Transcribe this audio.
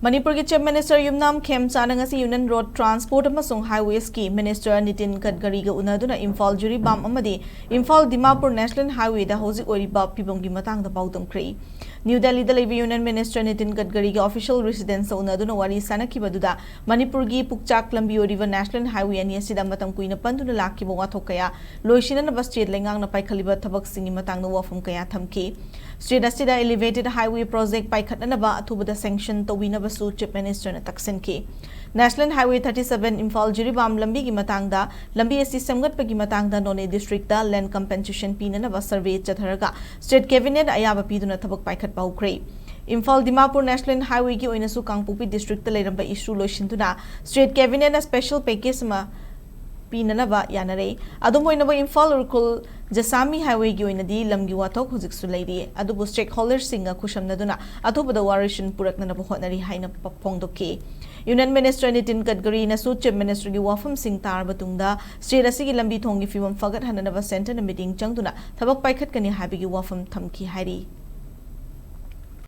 Manipur ki Chief Minister Yumnam Khemchand ngasi Union Road Transport amasung Highways ki Minister Nitin Gadkari ga Unaduna Imphal Oiriba amadi Imphal Dimapur National Highway da Houjik Oiriba Pheebam ki Matang-Da Paodamkhre New Delhi da Levy Union Minister Nitin Gadkari ga official residence Unaduna wari sanakibaduda Manipur gi Pukchak lambi Oiriba National Highway ani asida matam kuina panduna lakiba wathok kaya loisina na state lengang na paikhaliba thabak singi matang na wafum kaya thamki State asida elevated highway project paikhatna ba athubada sanction tawina basu Chief Minister na taksin ki National Highway 37 Imphal Jiribam lambi ki Matang-Da lambi asi samgatpa ki Matang-Da None district da land compensation pina na ba survey chatharaga State Cabinet ayaba piduna thabak paikhat paukre Imphal Dimapur National Highway ki oinasu Kangpupi district da leiramba issue loishintuna State Cabinet na special package ma Pinanaba Yanare, Adumoinaba Imphal Urkul Jasami Highway Guinadi, Lamgi Watok, Houjik Sulaidi, Adubu stakeholders singer Kusham Naduna, Atuba the Warishan Purakna Honari Haina Pongdoke. Union Minister Nitin Gadkari Nasu Chief Minister Wafam Singh Tar Batungda, State Asigi Lambi Tongi Pheebam Fagat Hananava Center and meeting Changduna, Tabak Paikat Kani Habi Wafam Tamki Hari.